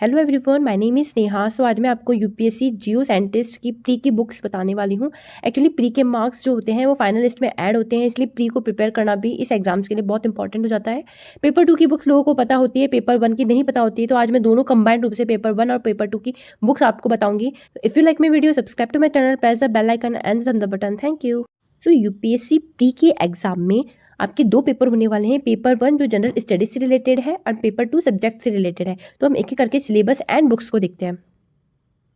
Hello everyone, my name is Neha. So आज मैं आपको यूपीएससी जियो साइंटिस्ट की प्री की बुक्स बताने वाली हूँ। एक्चुअली प्री के मार्क्स जो होते हैं वो फाइनल लिस्ट में ऐड होते हैं, इसलिए प्री को प्रिपेयर करना भी इस एग्जाम्स के लिए बहुत इंपॉर्टेंट हो जाता है। पेपर 2 की बुक्स लोगों को पता होती है, पेपर 1 की नहीं पता होती है, तो आज मैं दोनों कंबाइंड रूप से पेपर 1 और पेपर 2 की बुक्स आपको बताऊंगी। If you like my video, subscribe to my channel, press the bell icon and the button. Thank you. तो यूपीएससी प्री के एग्जाम में आपके 2 पेपर होने वाले हैं। पेपर 1 जो जनरल स्टडीज से रिलेटेड है और पेपर 2 सब्जेक्ट से रिलेटेड है। तो हम एक एक करके सिलेबस एंड बुक्स को देखते हैं।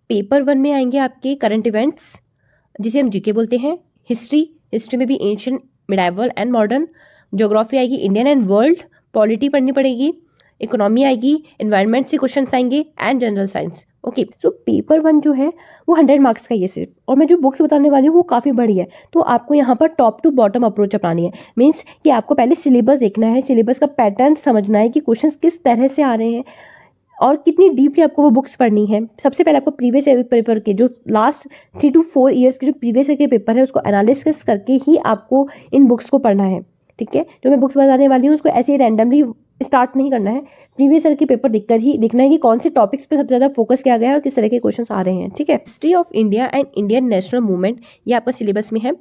पेपर 1 में आएंगे आपके करंट इवेंट्स, जिसे हम जीके बोलते हैं। हिस्ट्री में भी ancient, medieval and modern. Geography आएगी इंडियन एंड वर्ल्ड। पॉलिटी पढ़नी पड़ेगी। इकोनॉमी आएगी, एनवायरनमेंट से क्वेश्चन आएंगे and general science. Okay, so paper 1 जो है वो 100 मार्क्स का ये सिर्फ, और मैं जो बुक्स बताने वाली हूँ वो काफ़ी बड़ी है। तो आपको यहाँ पर टॉप टू बॉटम अप्रोच अपनानी है। मीन्स कि आपको पहले सिलेबस देखना है, सिलेबस का पैटर्न समझना है कि क्वेश्चंस किस तरह से आ रहे हैं और कितनी डीपली आपको वो बुक्स पढ़नी है। सबसे पहले आपको प्रीवियस ईयर पेपर के जो लास्ट 3 to 4 ईयर्स के जो प्रीवियस ईयर के पेपर है उसको एनालिसिस करके ही आपको इन बुक्स को पढ़ना है। ठीक है, जो मैं बुक्स बताने वाली हूँ उसको ऐसे ही रैंडमली स्टार्ट नहीं करना है। प्रीवियस ईयर के पेपर देखकर ही देखना है कि कौन से टॉपिक्स पे सबसे ज़्यादा फोकस किया गया है और किस तरह के क्वेश्चंस आ रहे हैं। ठीक है, history of India and Indian national movement ये आपका सिलेबस में है।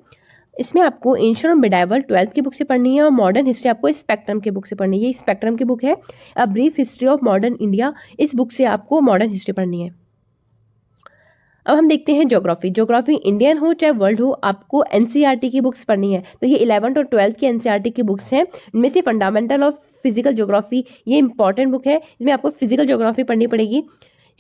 इसमें आपको एंशिएंट और मिडाइवल 12th की बुक से पढ़नी है और मॉडर्न हिस्ट्री आपको स्पेक्ट्रम की बुक से पढ़नी है। ये स्पेक्ट्रम की बुक है, a brief history of modern India. इस बुक से आपको मॉडर्न हिस्ट्री पढ़नी है। अब हम देखते हैं ज्योग्राफी इंडियन हो चाहे वर्ल्ड हो, आपको एनसीईआरटी की बुक्स पढ़नी है। तो ये 11th और 12th की एनसीईआरटी की बुक्स हैं। इनमें से फंडामेंटल ऑफ फिजिकल ज्योग्राफी ये इंपॉर्टेंट बुक है, इसमें आपको फिजिकल ज्योग्राफी पढ़नी पड़ेगी।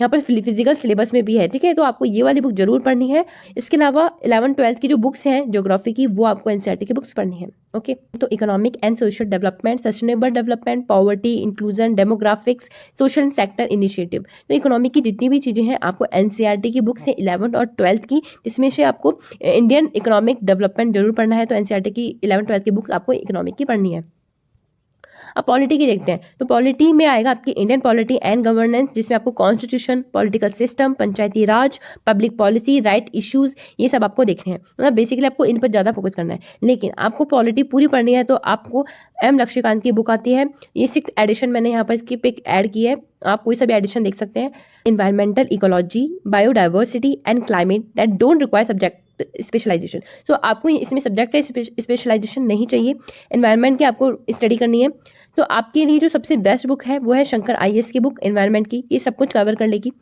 यहाँ पर फिजिकल सिलेबस में भी है। ठीक है, तो आपको ये वाली बुक जरूर पढ़नी है। इसके अलावा 11th-12th की जो बुक्स हैं ज्योग्राफी की वो आपको एनसीईआरटी की बुक्स पढ़नी है। ओके, तो economic and social development, sustainable development, poverty, inclusion, demographics, social sector initiative. तो इकोनॉमिक की जितनी भी चीज़ें हैं आपको एनसीईआरटी की बुक्स हैं 11th और 12th की, जिसमें से आपको इंडियन इकोनॉमिक डेवलपमेंट जरूर पढ़ना है। तो एनसीईआरटी की 11th-12th की बुक्स आपको इकोनॉमिक की पढ़नी है। अब पॉलिटी की देखते हैं। तो पॉलिटी में आएगा आपकी इंडियन पॉलिटी एंड गवर्नेंस, जिसमें आपको कॉन्स्टिट्यूशन, पॉलिटिकल सिस्टम, पंचायती राज, पब्लिक पॉलिसी, राइट इश्यूज, ये सब आपको देखने हैं। मतलब बेसिकली आपको इन पर ज़्यादा फोकस करना है। लेकिन आपको पॉलिटी पूरी पढ़नी है तो आपको एम लक्ष्मीकांत की बुक आती है। ये 6th एडिशन मैंने यहाँ पर इसकी पिक ऐड की है, आप कोई सा भी एडिशन देख सकते हैं। Environmental ecology, biodiversity and climate that don't require subject specialisation. तो आपको इसमें सब्जेक्ट का स्पेशलाइजेशन नहीं चाहिए। एनवायरनमेंट की आपको स्टडी करनी है, तो आपके लिए जो सबसे बेस्ट बुक है वो है शंकर आईएएस की बुक एनवायरनमेंट की। ये सब कुछ कवर कर लेगी।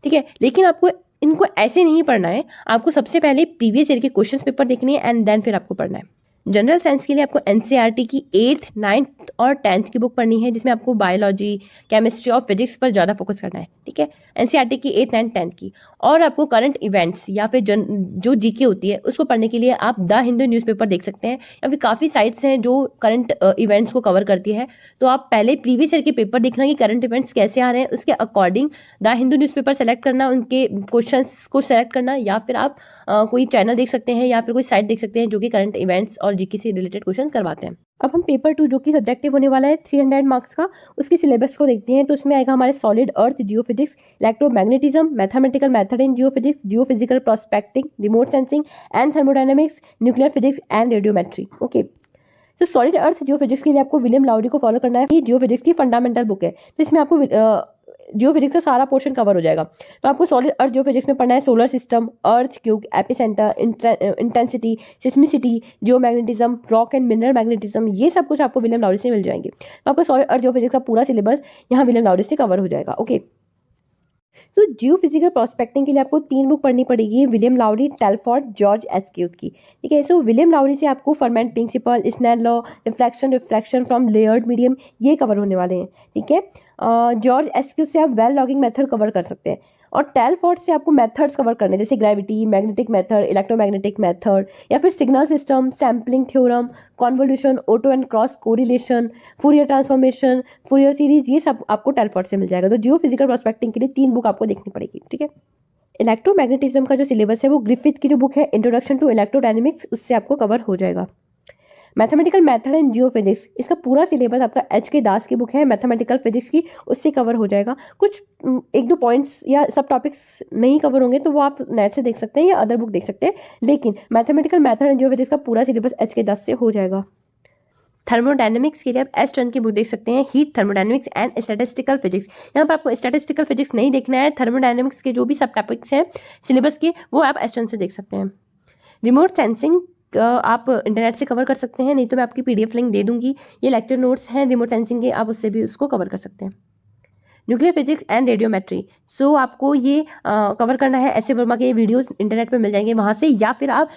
ठीक है, लेकिन आपको इनको ऐसे नहीं पढ़ना है। आपको सबसे पहले प्रीवियस ईयर के क्वेश्चन पेपर देखने हैं एंड देन फिर आपको पढ़ना है। जनरल साइंस के लिए आपको एनसीईआरटी की 8th, 9th और 10th की बुक पढ़नी है, जिसमें आपको बायोलॉजी, केमिस्ट्री और फिजिक्स पर ज़्यादा फोकस करना है। ठीक है, एनसीईआरटी की 8th, 9th, 10th की। और आपको करंट इवेंट्स या फिर जो जीके होती है उसको पढ़ने के लिए आप द हिंदू न्यूज़पेपर देख सकते हैं, या फिर काफ़ी साइट्स हैं जो करंट इवेंट्स को कवर करती है। तो आप पहले प्रीवियस ईयर के पेपर देखना कि करंट इवेंट्स कैसे आ रहे हैं, उसके according the Hindu newspaper select करना, उनके क्वेश्चंस को सेलेक्ट करना, या फिर आप कोई चैनल देख सकते हैं या फिर कोई साइट देख सकते हैं जो कि करंट इवेंट्स और जीके से रिलेटेड क्वेश्चंस करवाते हैं। अब हम पेपर 2 जो कि सब्जेक्टिव होने वाला है 300 मार्क्स का, उसके सिलेबस को देखते हैं। तो उसमें आएगा हमारे solid earth geophysics, electromagnetism, mathematical method in geophysics, geophysical prospecting, remote sensing and thermodynamics, nuclear physics and radiometry. Okay, तो सॉलिड अर्थ जियोफिजिक्स के लिए आपको विलियम लाउरी को फॉलो करना है। ये जियोफिजिक्स की फंडामेंटल बुक है, तो इसमें आपको जियोफिजिक्स का सारा पोर्शन कवर हो जाएगा। तो आपको सॉलिड अर्थ जियोफिजिक्स में पढ़ना है solar system, earthquake, epicentre, intensity, seismicity, geomagnetism, rock and mineral magnetism, ये सब कुछ आपको विलियम लाउरी से मिल जाएंगे। तो आपको सॉलिड अर्थ जियोफिजिक्स का पूरा सिलेबस यहाँ विलियम लाउरी से कवर हो जाएगा। ओके, तो जियोफिजिकल प्रोस्पेक्टिंग के लिए आपको 3 बुक पढ़नी पड़ेगी, विलियम लाउरी, टेलफोर्ड, जॉर्ज एस्क्यूट की। ठीक है, सो विलियम लाउरी से आपको Fermat principle, Snell law, reflection from layered medium, ये कवर होने वाले हैं। ठीक है, जॉर्ज एस्क्यूट से आप वेल लॉगिंग मेथड कवर कर सकते हैं, और टेलफोर्ड से आपको मेथड्स कवर करने जैसे gravity, magnetic method, electromagnetic method, या फिर signal system, sampling theorem, convolution, auto and cross correlation, Fourier transformation, Fourier series, ये सब आपको टेलफोर्ड से मिल जाएगा। तो जियो फिजिकल प्रोस्पेक्टिंग के लिए 3 बुक आपको देखनी पड़ेगी। ठीक है, इलेक्ट्रोमैग्नेटिज्म का जो सिलेबस है वो ग्रिफिथ की जो बुक है इंट्रोडक्शन टू इलेक्ट्रोडायनेमिक्स, उससे आपको कवर हो जाएगा। मैथमेटिकल मेथड एंड जियोफिजिक्स, इसका पूरा सिलेबस आपका एच के दास की बुक है मैथमेटिकल फिजिक्स की, उससे कवर हो जाएगा। कुछ 1-2 पॉइंट्स या सब टॉपिक्स नहीं कवर होंगे तो वो आप नेट से देख सकते हैं या अदर बुक देख सकते हैं, लेकिन मैथमेटिकल मेथड एंड जियोफिजिक्स का पूरा सिलेबस एच के दास से हो जाएगा। थर्मोडायनेमिक्स के लिए आप एस चंद की बुक देख सकते हैं, heat thermodynamics and statistical physics. यहाँ पर आपको स्टैटिस्टिकल फिजिक्स नहीं देखना है, थर्मोडायनेमिक्स के जो भी सब टॉपिक्स हैं सिलेबस के वो आप एस चंद से देख सकते हैं। रिमोट सेंसिंग आप इंटरनेट से कवर कर सकते हैं, नहीं तो मैं आपकी PDF लिंक दे दूंगी। ये लेक्चर नोट्स हैं रिमोट सेंसिंग के, आप उससे भी उसको कवर कर सकते हैं। न्यूक्लियर फिजिक्स एंड रेडियोमेट्री, सो आपको ये कवर करना है। एस ए वर्मा के वीडियोस इंटरनेट पे मिल जाएंगे वहाँ से, या फिर आप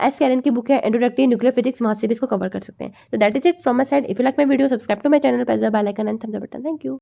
एस कैरन की बुक है इंट्रोडक्टरी न्यूक्लियर फिजिक्स, वहाँ से भी इसको कवर कर सकते हैं। तो that is it from my side. If you like my video, subscribe to my channel, press the bell icon and thumbs up button. Thank you.